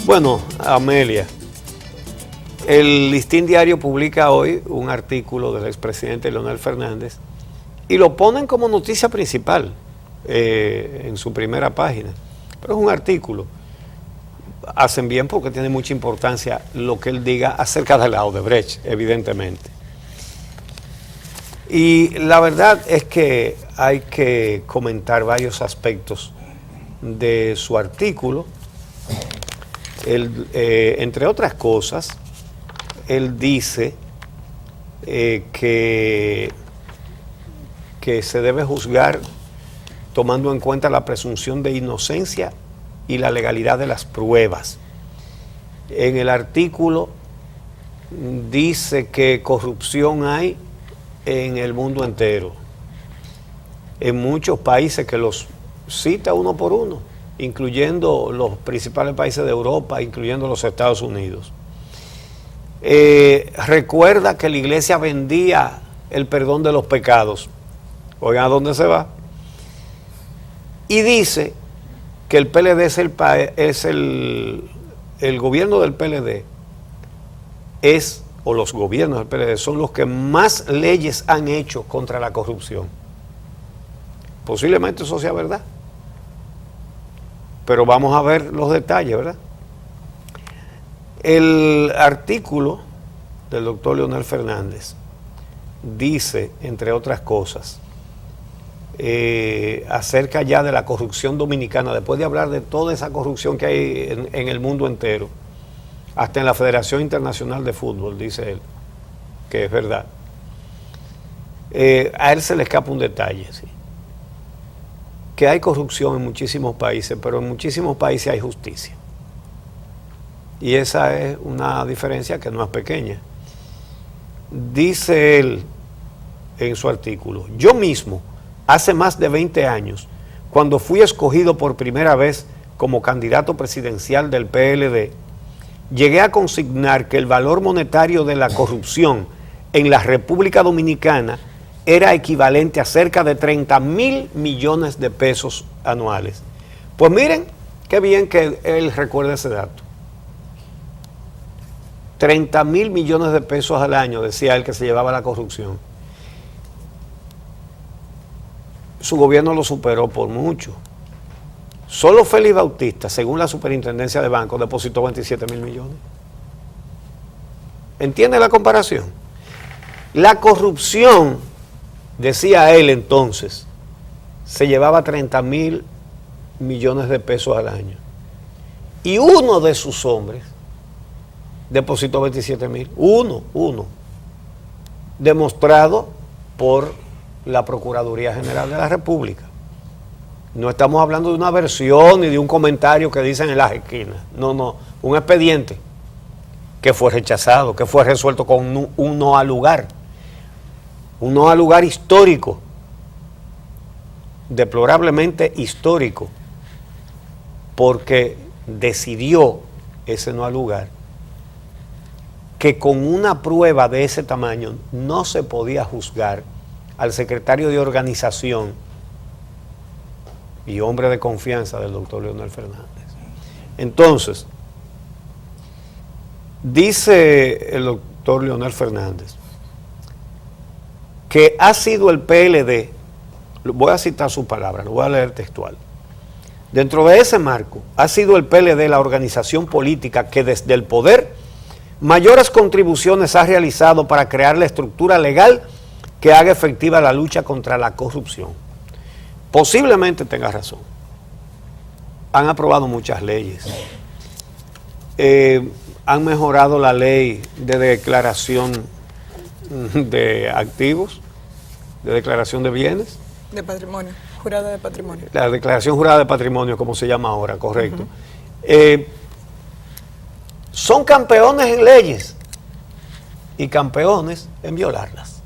Bueno, Amelia, el Listín Diario publica hoy un artículo del expresidente Leonel Fernández y lo ponen como noticia principal en su primera página. Pero es un artículo. Hacen bien porque tiene mucha importancia lo que él diga acerca de la Odebrecht, evidentemente. Y la verdad es que hay que comentar varios aspectos de su artículo. Entre otras cosas, él dice que se debe juzgar tomando en cuenta la presunción de inocencia y la legalidad de las pruebas. En el artículo dice que corrupción hay en el mundo entero, en muchos países que los cita uno por uno, incluyendo los principales países de Europa, incluyendo los Estados Unidos. Recuerda que la iglesia vendía el perdón de los pecados. Oigan a dónde se va. Y dice que el PLD el gobierno del PLD o los gobiernos del PLD son los que más leyes han hecho contra la corrupción. Posiblemente eso sea verdad. Pero vamos a ver los detalles, ¿verdad? El artículo del doctor Leonel Fernández dice, entre otras cosas, acerca ya de la corrupción dominicana, después de hablar de toda esa corrupción que hay en el mundo entero, hasta en la Federación Internacional de Fútbol, dice él, que es verdad. A él se le escapa un detalle, ¿sí? Que hay corrupción en muchísimos países, pero en muchísimos países hay justicia. Y esa es una diferencia que no es pequeña. Dice él en su artículo: yo mismo, hace más de 20 años, cuando fui escogido por primera vez como candidato presidencial del PLD, llegué a consignar que el valor monetario de la corrupción en la República Dominicana era equivalente a cerca de 30,000 millones de pesos anuales. Pues miren, qué bien que él recuerde ese dato. 30,000 millones de pesos al año, decía él, que se llevaba la corrupción. Su gobierno lo superó por mucho. Solo Félix Bautista, según la Superintendencia de Bancos, depositó 27,000 millones. ¿Entiende la comparación? La corrupción, decía él entonces, se llevaba 30,000 millones de pesos al año. Y uno de sus hombres depositó 27,000. Uno. Demostrado por la Procuraduría General de la República. No estamos hablando de una versión ni de un comentario que dicen en las esquinas. No. Un expediente que fue rechazado, que fue resuelto con un no al lugar. Un no al lugar histórico. Deplorablemente histórico. Porque decidió ese no al lugar que con una prueba de ese tamaño no se podía juzgar al secretario de organización y hombre de confianza del doctor Leonel Fernández. Entonces, dice el doctor Leonel Fernández que ha sido el PLD, voy a citar su palabra, lo voy a leer textual. Dentro de ese marco, ha sido el PLD la organización política que desde el poder mayores contribuciones ha realizado para crear la estructura legal que haga efectiva la lucha contra la corrupción. Posiblemente tenga razón. Han aprobado muchas leyes. Han mejorado la ley de declaración de activos, de declaración de bienes. De patrimonio, jurada de patrimonio. La declaración jurada de patrimonio, como se llama ahora, correcto. Son campeones en leyes y campeones en violarlas.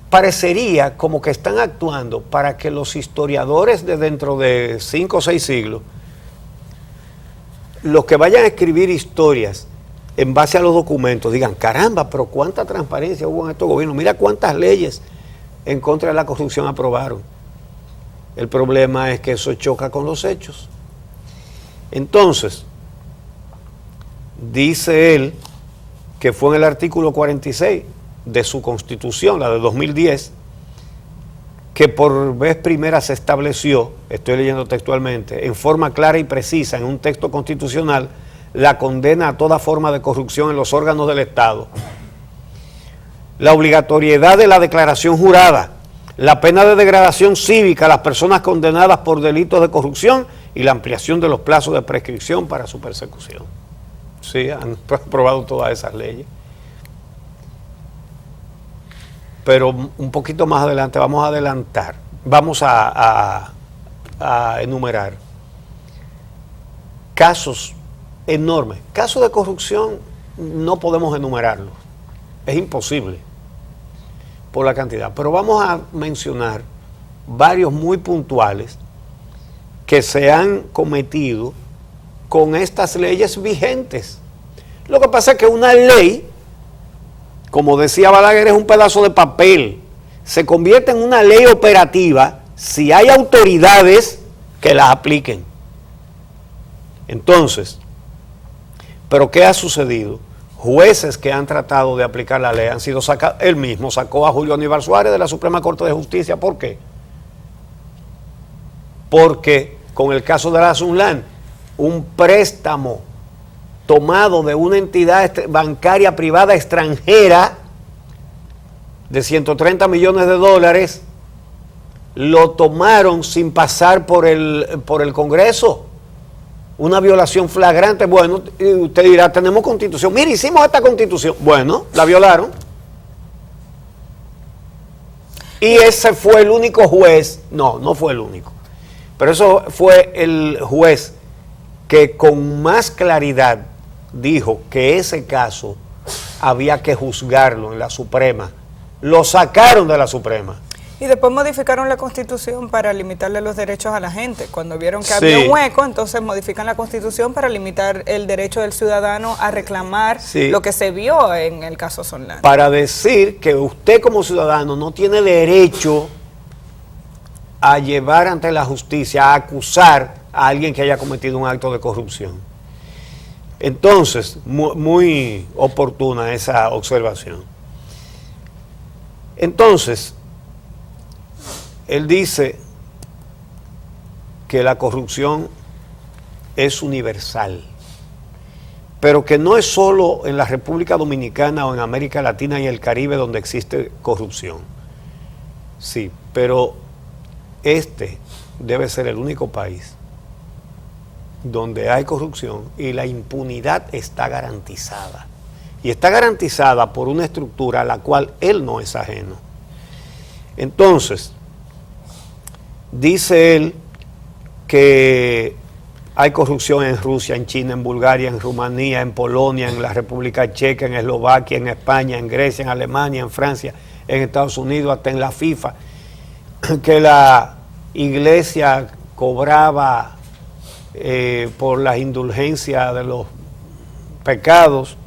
Parecería como que están actuando para que los historiadores de dentro de 5 o 6 siglos, los que vayan a escribir historias en base a los documentos, digan, caramba, pero cuánta transparencia hubo en estos gobiernos, mira cuántas leyes en contra de la corrupción aprobaron. El problema es que eso choca con los hechos. Entonces, dice él que fue en el artículo 46 de su Constitución, la de 2010, que por vez primera se estableció, estoy leyendo textualmente, en forma clara y precisa en un texto constitucional, la condena a toda forma de corrupción en los órganos del Estado, la obligatoriedad de la declaración jurada, la pena de degradación cívica a las personas condenadas por delitos de corrupción y la ampliación de los plazos de prescripción para su persecución. Sí, han aprobado todas esas leyes. Pero un poquito más adelante vamos a adelantar, vamos a enumerar casos enormes. Casos de corrupción no podemos enumerarlos, es imposible por la cantidad, pero vamos a mencionar varios muy puntuales que se han cometido con estas leyes vigentes. Lo que pasa es que una ley, como decía Balaguer, es un pedazo de papel. Se convierte en una ley operativa si hay autoridades que las apliquen. Entonces, ¿pero qué ha sucedido? Jueces que han tratado de aplicar la ley han sido sacados. Él mismo sacó a Julio Aníbal Suárez de la Suprema Corte de Justicia. ¿Por qué? Porque con el caso de la Sunlan, un préstamo tomado de una entidad bancaria privada extranjera de 130 millones de dólares, lo tomaron sin pasar por el Congreso. Una violación flagrante. Bueno, usted dirá, tenemos constitución. Mire, hicimos esta constitución. Bueno, la violaron. Y ese fue el único juez. No fue el único. Pero eso fue el juez que con más claridad dijo que ese caso había que juzgarlo en la Suprema. Lo sacaron de la Suprema. Y después modificaron la Constitución para limitarle los derechos a la gente. Cuando vieron que había un hueco, entonces modifican la Constitución para limitar el derecho del ciudadano a reclamar lo que se vio en el caso Sunlan. Para decir que usted como ciudadano no tiene derecho a llevar ante la justicia, a acusar a alguien que haya cometido un acto de corrupción. Entonces, muy oportuna esa observación. Entonces, él dice que la corrupción es universal, pero que no es solo en la República Dominicana o en América Latina y el Caribe donde existe corrupción. Sí, pero este debe ser el único país donde hay corrupción y la impunidad está garantizada. Y está garantizada por una estructura a la cual él no es ajeno. Entonces, dice él que hay corrupción en Rusia, en China, en Bulgaria, en Rumanía, en Polonia, en la República Checa, en Eslovaquia, en España, en Grecia, en Alemania, en Francia, en Estados Unidos, hasta en la FIFA, que la iglesia cobraba por las indulgencias de los pecados.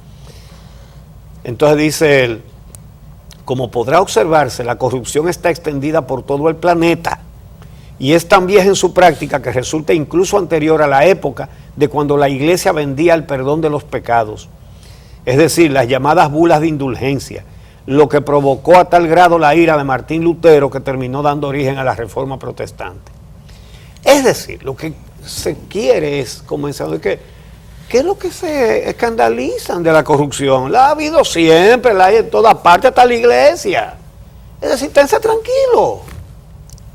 Entonces dice él, como podrá observarse, la corrupción está extendida por todo el planeta y es tan vieja en su práctica que resulta incluso anterior a la época de cuando la iglesia vendía el perdón de los pecados, es decir, las llamadas bulas de indulgencia, lo que provocó a tal grado la ira de Martín Lutero que terminó dando origen a la Reforma Protestante. Es decir, lo que se quiere es comenzar de que ¿qué es lo que se escandalizan de la corrupción? La ha habido siempre, la hay en todas partes, hasta la iglesia. Es decir, esténse tranquilo.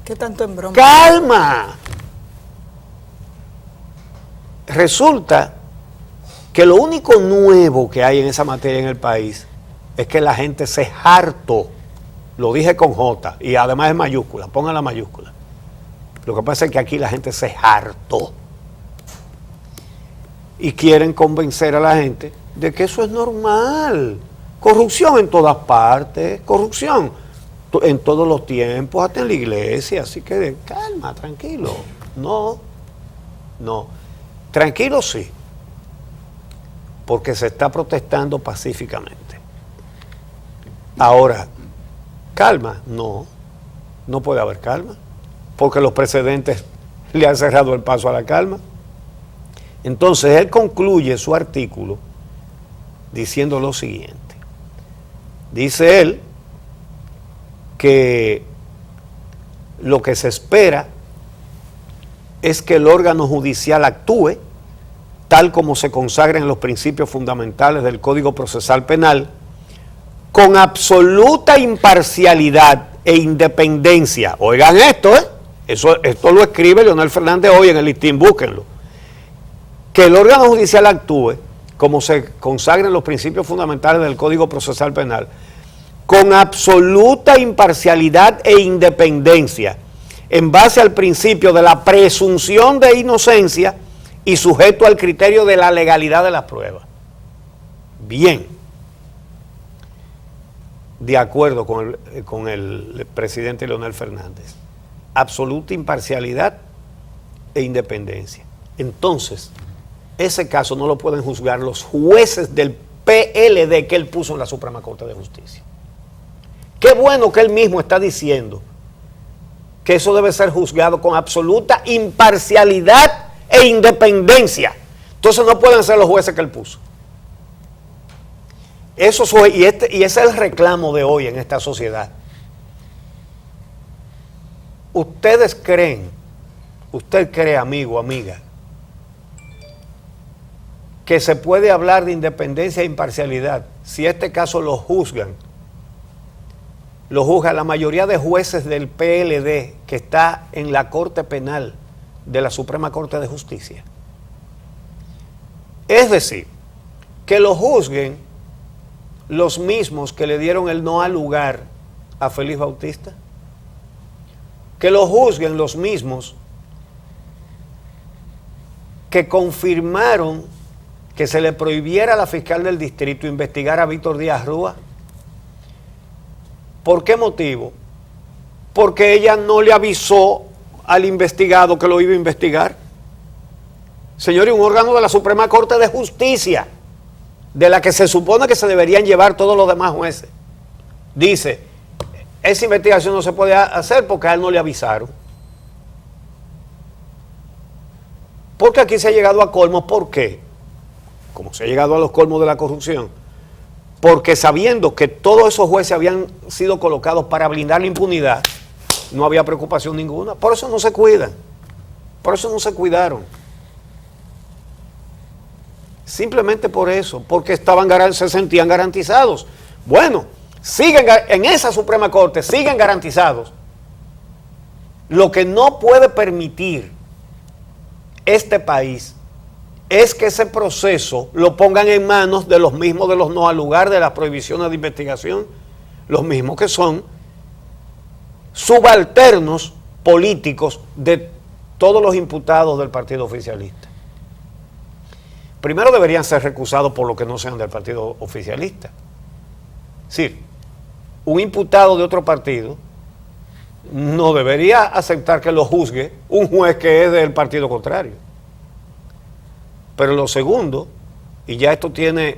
¿Qué tanto en broma? ¡Calma! Resulta que lo único nuevo que hay en esa materia en el país es que la gente se hartó. Lo dije con J y además es mayúscula, pongan la mayúscula. Lo que pasa es que aquí la gente se hartó. Y quieren convencer a la gente de que eso es normal. Corrupción en todas partes, corrupción en todos los tiempos, hasta en la iglesia. Así que calma, tranquilo. No. Tranquilo sí, porque se está protestando pacíficamente. Ahora, calma, no puede haber calma, porque los precedentes le han cerrado el paso a la calma. Entonces él concluye su artículo diciendo lo siguiente. Dice él que lo que se espera es que el órgano judicial actúe tal como se consagra en los principios fundamentales del Código Procesal Penal, con absoluta imparcialidad e independencia. Oigan esto, esto lo escribe Leonel Fernández hoy en el listín, búsquenlo. Que el órgano judicial actúe como se consagra en los principios fundamentales del Código Procesal Penal, con absoluta imparcialidad e independencia, en base al principio de la presunción de inocencia y sujeto al criterio de la legalidad de las pruebas. Bien, de acuerdo con el presidente Leonel Fernández, absoluta imparcialidad e independencia. Entonces, ese caso no lo pueden juzgar los jueces del PLD que él puso en la Suprema Corte de Justicia. Qué bueno que él mismo está diciendo que eso debe ser juzgado con absoluta imparcialidad e independencia. Entonces no pueden ser los jueces que él puso. Eso y ese es el reclamo de hoy en esta sociedad. Ustedes creen, usted cree, amigo, amiga, que se puede hablar de independencia e imparcialidad si este caso lo juzga la mayoría de jueces del PLD que está en la Corte Penal de la Suprema Corte de Justicia. Es decir, que lo juzguen los mismos que le dieron el no al lugar a Félix Bautista, que lo juzguen los mismos que confirmaron que se le prohibiera a la fiscal del distrito investigar a Víctor Díaz Rúa. ¿Por qué motivo? Porque ella no le avisó al investigado que lo iba a investigar. Señor, y un órgano de la Suprema Corte de Justicia, de la que se supone que se deberían llevar todos los demás jueces, dice, esa investigación no se puede hacer porque a él no le avisaron. Porque aquí se ha llegado a colmos. ¿Por qué? Como se ha llegado a los colmos de la corrupción. Porque sabiendo que todos esos jueces habían sido colocados para blindar la impunidad, no había preocupación ninguna. Por eso no se cuidan. Por eso no se cuidaron. Simplemente por eso, porque se sentían garantizados. Bueno, siguen en esa Suprema Corte, siguen garantizados. Lo que no puede permitir este país es que ese proceso lo pongan en manos de los mismos de los no al lugar, de las prohibiciones de investigación, los mismos que son subalternos políticos de todos los imputados del partido oficialista. Primero deberían ser recusados por lo que no sean del partido oficialista. Es decir, un imputado de otro partido no debería aceptar que lo juzgue un juez que es del partido contrario. Pero lo segundo, y ya esto tiene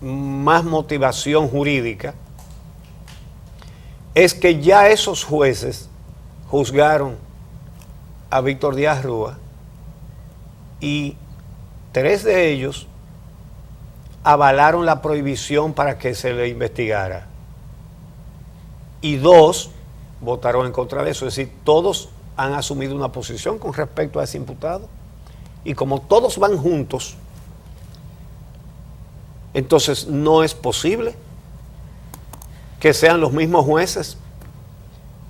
más motivación jurídica, es que ya esos jueces juzgaron a Víctor Díaz Rúa y 3 de ellos avalaron la prohibición para que se le investigara y 2 votaron en contra de eso. Es decir, todos han asumido una posición con respecto a ese imputado. Y como todos van juntos, entonces no es posible que sean los mismos jueces.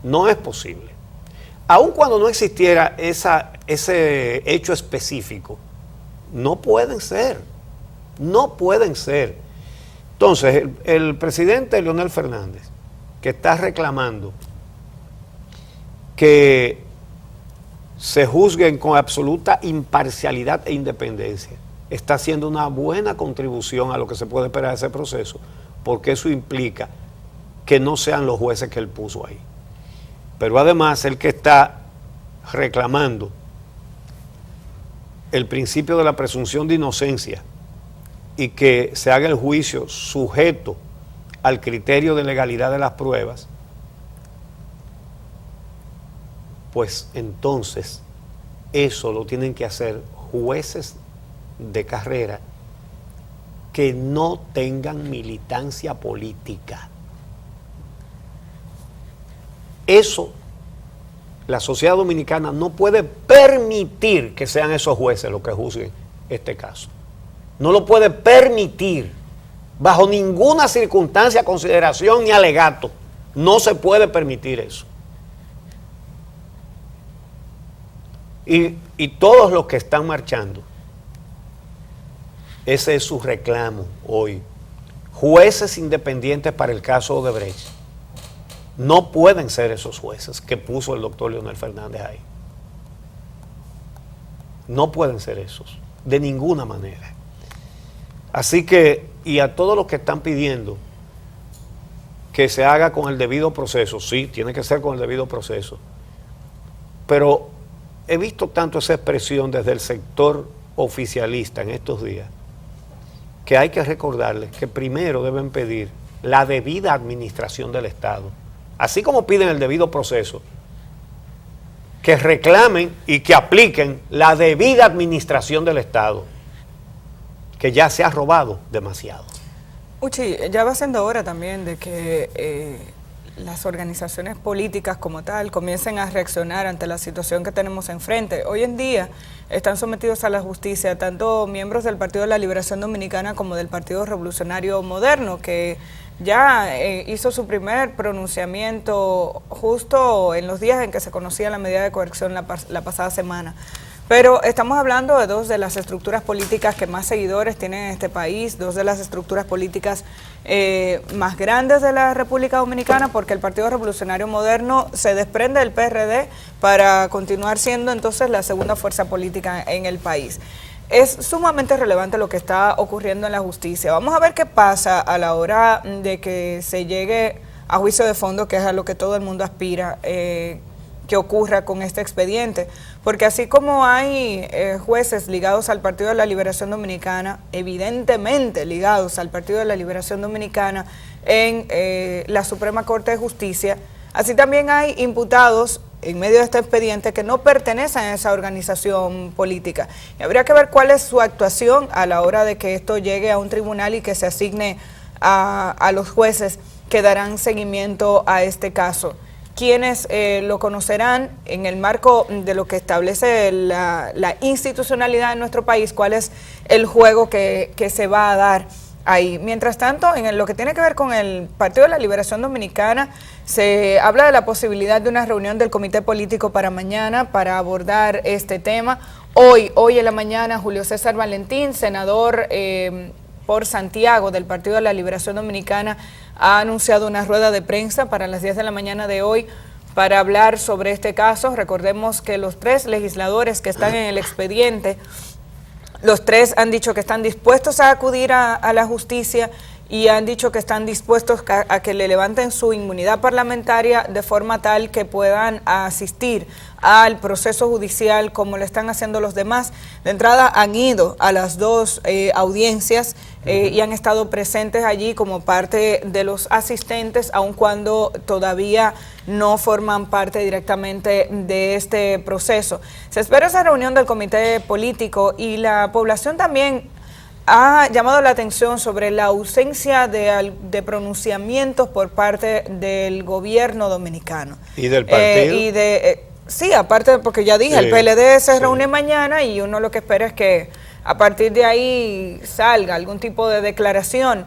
No es posible. Aun cuando no existiera ese hecho específico, no pueden ser. No pueden ser. Entonces, el presidente Leonel Fernández, que está reclamando que se juzguen con absoluta imparcialidad e independencia, está haciendo una buena contribución a lo que se puede esperar de ese proceso, porque eso implica que no sean los jueces que él puso ahí. Pero además, el que está reclamando el principio de la presunción de inocencia y que se haga el juicio sujeto al criterio de legalidad de las pruebas, pues entonces eso lo tienen que hacer jueces de carrera que no tengan militancia política. Eso, la sociedad dominicana no puede permitir que sean esos jueces los que juzguen este caso. No lo puede permitir, bajo ninguna circunstancia, consideración ni alegato. No se puede permitir eso. Y todos los que están marchando, ese es su reclamo hoy. Jueces independientes para el caso Odebrecht. No pueden ser esos jueces que puso el doctor Leonel Fernández ahí. No pueden ser esos, de ninguna manera. Así que, y a todos los que están pidiendo que se haga con el debido proceso, sí, tiene que ser con el debido proceso, pero he visto tanto esa expresión desde el sector oficialista en estos días, que hay que recordarles que primero deben pedir la debida administración del Estado. Así como piden el debido proceso, que reclamen y que apliquen la debida administración del Estado, que ya se ha robado demasiado. Uchi, ya va siendo hora también de que las organizaciones políticas como tal comiencen a reaccionar ante la situación que tenemos enfrente. Hoy en día están sometidos a la justicia tanto miembros del Partido de la Liberación Dominicana como del Partido Revolucionario Moderno, que ya hizo su primer pronunciamiento justo en los días en que se conocía la medida de coerción la pasada semana. Pero estamos hablando de dos de las estructuras políticas que más seguidores tienen en este país, dos de las estructuras políticas más grandes de la República Dominicana, porque el Partido Revolucionario Moderno se desprende del PRD para continuar siendo entonces la segunda fuerza política en el país. Es sumamente relevante lo que está ocurriendo en la justicia. Vamos a ver qué pasa a la hora de que se llegue a juicio de fondo, que es a lo que todo el mundo aspira, que ocurra con este expediente, porque así como hay jueces ligados al Partido de la Liberación Dominicana, evidentemente ligados al Partido de la Liberación Dominicana en la Suprema Corte de Justicia, así también hay imputados en medio de este expediente que no pertenecen a esa organización política. Y habría que ver cuál es su actuación a la hora de que esto llegue a un tribunal y que se asigne a los jueces que darán seguimiento a este caso. Quienes lo conocerán en el marco de lo que establece la institucionalidad en nuestro país, cuál es el juego que se va a dar ahí. Mientras tanto, en lo que tiene que ver con el Partido de la Liberación Dominicana, se habla de la posibilidad de una reunión del Comité Político para mañana para abordar este tema. Hoy en la mañana, Julio César Valentín, senador por Santiago del Partido de la Liberación Dominicana, ha anunciado una rueda de prensa para las 10 de la mañana de hoy para hablar sobre este caso. Recordemos que los 3 legisladores que están en el expediente, los 3 han dicho que están dispuestos a acudir a la justicia y han dicho que están dispuestos a que le levanten su inmunidad parlamentaria de forma tal que puedan asistir al proceso judicial como lo están haciendo los demás. De entrada han ido a las 2 audiencias y han estado presentes allí como parte de los asistentes, aun cuando todavía no forman parte directamente de este proceso. Se espera esa reunión del comité político y la población también ha llamado la atención sobre la ausencia de pronunciamientos por parte del gobierno dominicano. ¿Y del partido? Sí, aparte, porque ya dije, el PLD se reúne mañana y uno lo que espera es que a partir de ahí salga algún tipo de declaración.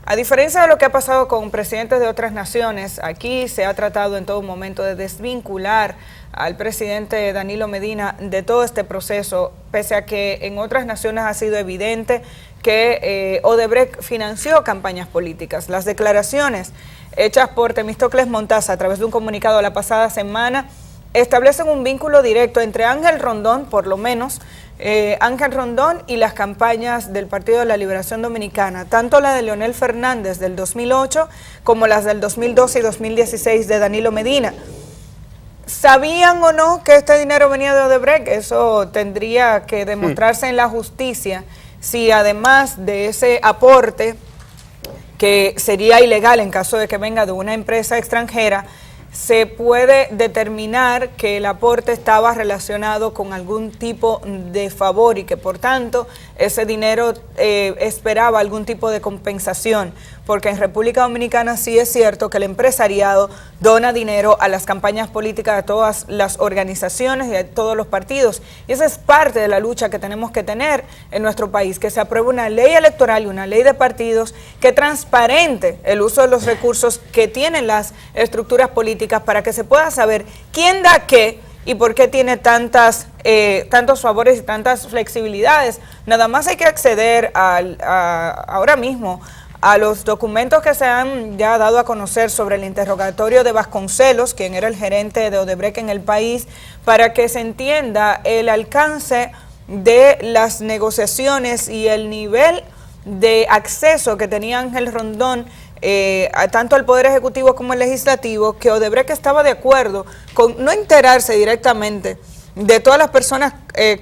A diferencia de lo que ha pasado con presidentes de otras naciones, aquí se ha tratado en todo momento de desvincular al presidente Danilo Medina de todo este proceso, pese a que en otras naciones ha sido evidente que Odebrecht financió campañas políticas. Las declaraciones hechas por Temístocles Montaza a través de un comunicado la pasada semana establecen un vínculo directo entre Ángel Rondón, por lo menos, Ángel Rondón y las campañas del Partido de la Liberación Dominicana, tanto la de Leonel Fernández del 2008 como las del 2012 y 2016 de Danilo Medina. ¿Sabían o no que este dinero venía de Odebrecht? Eso tendría que demostrarse en la justicia, si además de ese aporte, que sería ilegal en caso de que venga de una empresa extranjera, se puede determinar que el aporte estaba relacionado con algún tipo de favor y que por tanto ese dinero esperaba algún tipo de compensación, porque en República Dominicana sí es cierto que el empresariado dona dinero a las campañas políticas de todas las organizaciones y de todos los partidos, y esa es parte de la lucha que tenemos que tener en nuestro país, que se apruebe una ley electoral y una ley de partidos que transparente el uso de los recursos que tienen las estructuras políticas para que se pueda saber quién da qué y por qué tiene tantos favores y tantas flexibilidades. Nada más hay que acceder ahora mismo a los documentos que se han ya dado a conocer sobre el interrogatorio de Vasconcelos, quien era el gerente de Odebrecht en el país, para que se entienda el alcance de las negociaciones y el nivel de acceso que tenía Ángel Rondón tanto al Poder Ejecutivo como al Legislativo, que Odebrecht estaba de acuerdo con no enterarse directamente de todas las personas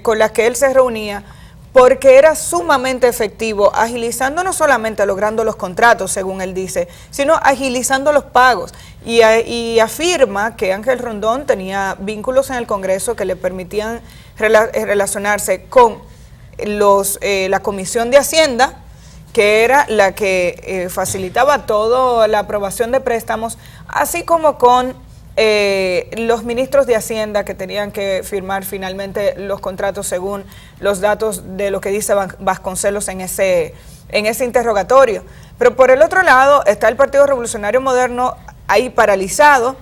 con las que él se reunía, porque era sumamente efectivo, agilizando no solamente logrando los contratos, según él dice, sino agilizando los pagos. Y afirma que Ángel Rondón tenía vínculos en el Congreso que le permitían relacionarse con la Comisión de Hacienda, que era la que facilitaba toda la aprobación de préstamos, así como con los ministros de Hacienda que tenían que firmar finalmente los contratos según los datos de lo que dice Vasconcelos en ese interrogatorio. Pero por el otro lado está el Partido Revolucionario Moderno ahí paralizado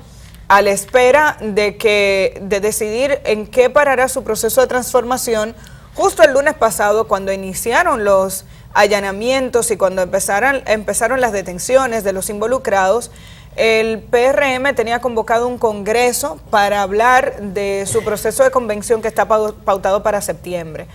a la espera de decidir en qué parará su proceso de transformación. Justo el lunes pasado, cuando iniciaron los allanamientos y cuando empezaron las detenciones de los involucrados, el PRM tenía convocado un congreso para hablar de su proceso de convención que está pautado para septiembre.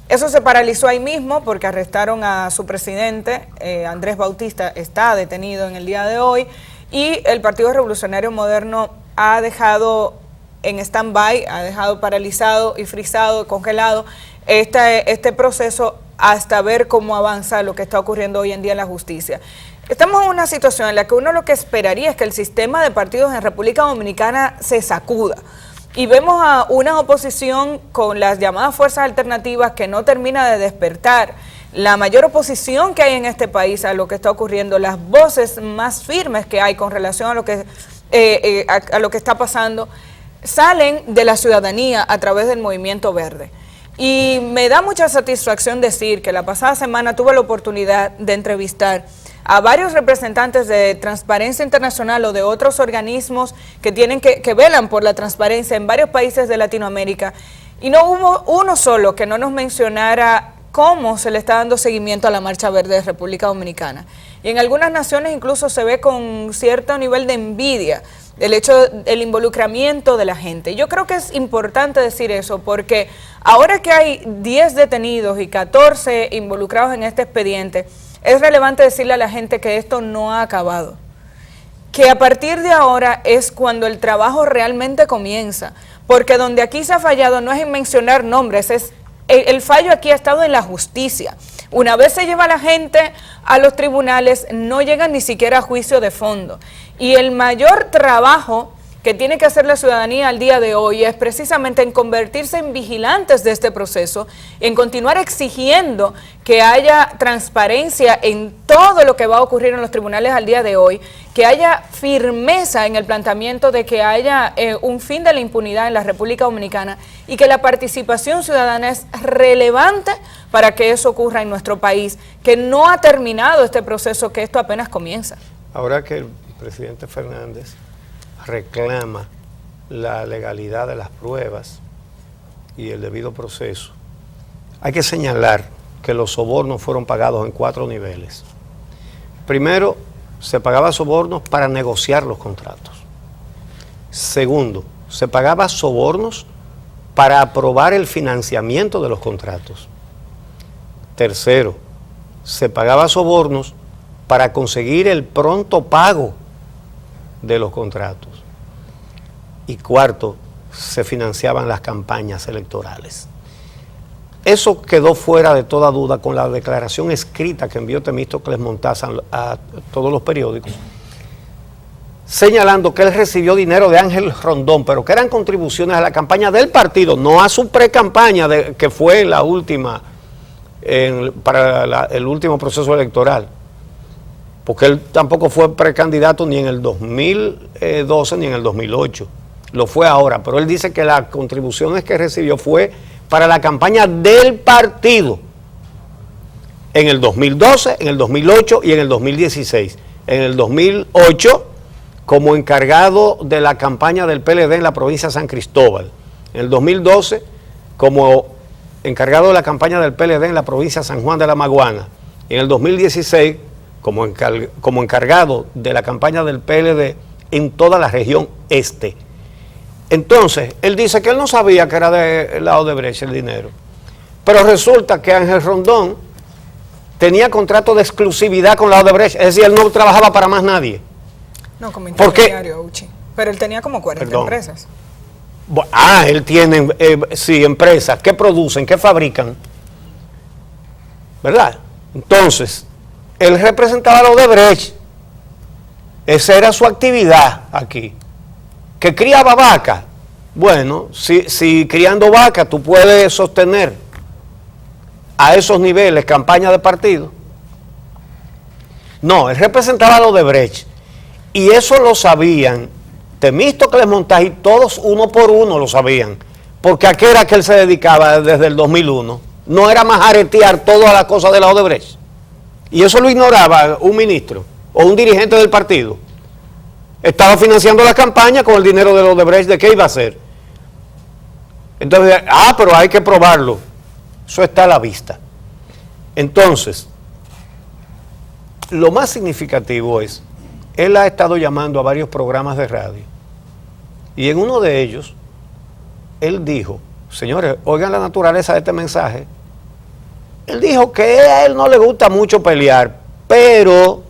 Eso se paralizó ahí mismo porque arrestaron a su presidente, Andrés Bautista, está detenido en el día de hoy, y el Partido Revolucionario Moderno ha dejado en stand-by, ha dejado paralizado y frisado, congelado este proceso hasta ver cómo avanza lo que está ocurriendo hoy en día en la justicia. Estamos en una situación en la que uno lo que esperaría es que el sistema de partidos en República Dominicana se sacuda. Y vemos a una oposición con las llamadas fuerzas alternativas que no termina de despertar. La mayor oposición que hay en este país a lo que está ocurriendo, las voces más firmes que hay con relación a lo que está pasando, salen de la ciudadanía a través del Movimiento Verde. Y me da mucha satisfacción decir que la pasada semana tuve la oportunidad de entrevistar a varios representantes de Transparencia Internacional o de otros organismos que velan por la transparencia en varios países de Latinoamérica, y no hubo uno solo que no nos mencionara cómo se le está dando seguimiento a la Marcha Verde de República Dominicana. Y en algunas naciones incluso se ve con cierto nivel de envidia el hecho del involucramiento de la gente. Yo creo que es importante decir eso porque ahora que hay 10 detenidos y 14 involucrados en este expediente, es relevante decirle a la gente que esto no ha acabado, que a partir de ahora es cuando el trabajo realmente comienza, porque donde aquí se ha fallado no es en mencionar nombres, el fallo aquí ha estado en la justicia. Una vez se lleva a la gente a los tribunales, no llegan ni siquiera a juicio de fondo. Y el mayor trabajo que tiene que hacer la ciudadanía al día de hoy es precisamente en convertirse en vigilantes de este proceso, en continuar exigiendo que haya transparencia en todo lo que va a ocurrir en los tribunales al día de hoy, que haya firmeza en el planteamiento de que haya un fin de la impunidad en la República Dominicana y que la participación ciudadana es relevante para que eso ocurra en nuestro país, que no ha terminado este proceso, que esto apenas comienza. Ahora que el presidente Fernández reclama la legalidad de las pruebas y el debido proceso, hay que señalar que los sobornos fueron pagados en 4 niveles. Primero, se pagaba sobornos para negociar los contratos. Segundo, se pagaba sobornos para aprobar el financiamiento de los contratos. Tercero, se pagaba sobornos para conseguir el pronto pago de los contratos. Y cuarto, se financiaban las campañas electorales. Eso quedó fuera de toda duda con la declaración escrita que envió Temístocles Montaz a todos los periódicos, señalando que él recibió dinero de Ángel Rondón, pero que eran contribuciones a la campaña del partido, no a su pre-campaña, que fue la última, para el último proceso electoral, porque él tampoco fue precandidato ni en el 2012 ni en el 2008, lo fue ahora, pero él dice que las contribuciones que recibió fue para la campaña del partido en el 2012, en el 2008 y en el 2016. En el 2008 como encargado de la campaña del PLD en la provincia de San Cristóbal. En el 2012 como encargado de la campaña del PLD en la provincia de San Juan de la Maguana. Y en el 2016 como encargado de la campaña del PLD en toda la región este. Entonces, él dice que él no sabía que era de la Odebrecht el dinero. Pero resulta que Ángel Rondón tenía contrato de exclusividad con la Odebrecht, es decir, él no trabajaba para más nadie. No, como intermediario, Uchi. Pero él tenía como 40 empresas. Él tiene, sí, empresas. ¿Qué producen? ¿Qué fabrican? ¿Verdad? Entonces, él representaba a la Odebrecht. Esa era su actividad aquí. ¿Que criaba vaca? Bueno, si criando vaca tú puedes sostener a esos niveles campaña de partido. No, él representaba a la Odebrecht. Y eso lo sabían Temístocles Montaje y todos uno por uno lo sabían. Porque a qué era que él se dedicaba desde el 2001. No era más aretear todas las cosas de la Odebrecht. Y eso lo ignoraba un ministro o un dirigente del partido. Estaba financiando la campaña con el dinero de la Odebrecht. ¿De qué iba a hacer? Entonces, pero hay que probarlo. Eso está a la vista. Entonces, lo más significativo es, él ha estado llamando a varios programas de radio y en uno de ellos, él dijo, señores, oigan la naturaleza de este mensaje. Él dijo que a él no le gusta mucho pelear, pero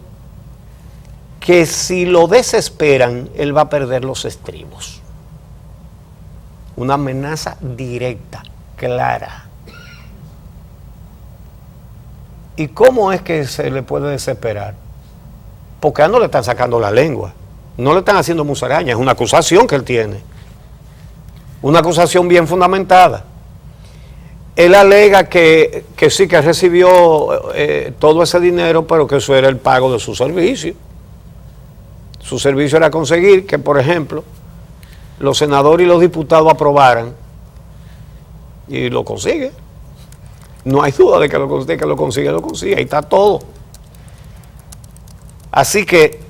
que si lo desesperan, él va a perder los estribos. Una amenaza directa, clara. ¿Y cómo es que se le puede desesperar? Porque a él no le están sacando la lengua, no le están haciendo musaraña, es una acusación que él tiene. Una acusación bien fundamentada. Él alega que sí, que recibió todo ese dinero, pero que eso era el pago de su servicio. Su servicio era conseguir que, por ejemplo, los senadores y los diputados aprobaran, y lo consigue. No hay duda de que lo consigue, ahí está todo. Así que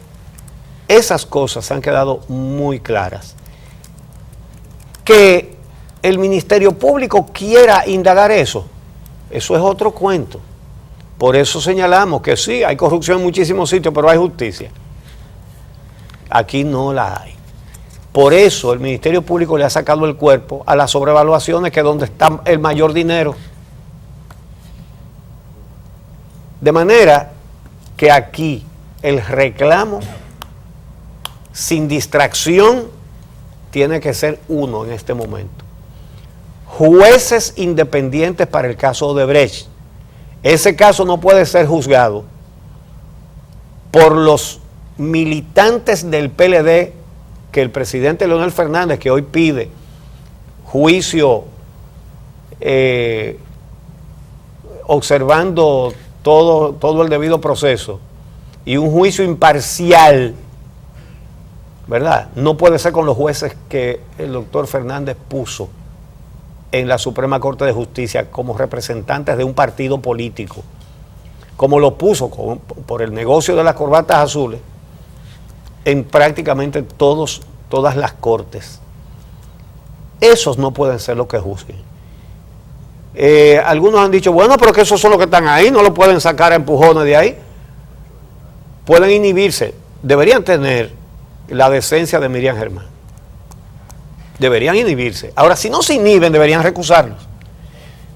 esas cosas han quedado muy claras. Que el Ministerio Público quiera indagar eso es otro cuento. Por eso señalamos que sí, hay corrupción en muchísimos sitios, pero hay justicia. Aquí no la hay. Por eso el Ministerio Público le ha sacado el cuerpo a las sobrevaluaciones, que es donde está el mayor dinero. De manera que aquí el reclamo sin distracción tiene que ser uno en este momento. Jueces independientes para el caso Odebrecht. Ese caso no puede ser juzgado por los militantes del PLD que el presidente Leonel Fernández, que hoy pide juicio observando todo el debido proceso y un juicio imparcial, ¿verdad? No puede ser con los jueces que el doctor Fernández puso en la Suprema Corte de Justicia como representantes de un partido político, como lo puso por el negocio de las corbatas azules en prácticamente todas las cortes. Esos no pueden ser los que juzguen. Algunos han dicho, bueno, pero que esos son los que están ahí, no lo pueden sacar a empujones de ahí. Pueden inhibirse, deberían tener la decencia de Miriam Germán. Deberían inhibirse. Ahora, si no se inhiben, deberían recusarlos.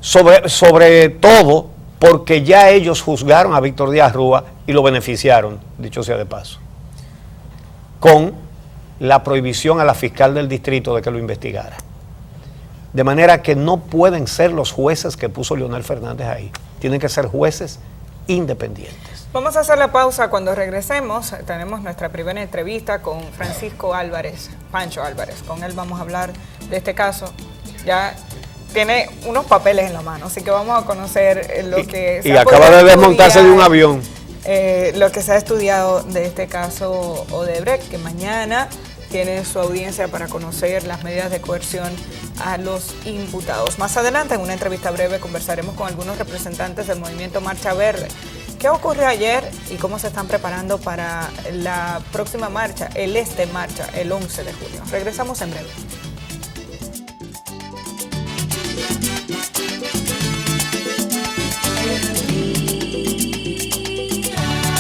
Sobre todo porque ya ellos juzgaron a Víctor Díaz Rúa y lo beneficiaron, dicho sea de paso, con la prohibición a la fiscal del distrito de que lo investigara. De manera que no pueden ser los jueces que puso Leonel Fernández ahí. Tienen que ser jueces independientes. Vamos a hacer la pausa. Cuando regresemos tenemos nuestra primera entrevista con Francisco Álvarez, Pancho Álvarez. Con él vamos a hablar de este caso. Ya tiene unos papeles en la mano, así que vamos a conocer lo que y acaba de desmontarse de un avión. Lo que se ha estudiado de este caso Odebrecht, que mañana tiene su audiencia para conocer las medidas de coerción a los imputados. Más adelante, en una entrevista breve, conversaremos con algunos representantes del movimiento Marcha Verde. ¿Qué ocurrió ayer y cómo se están preparando para la próxima marcha, el Este Marcha, el 11 de junio? Regresamos en breve.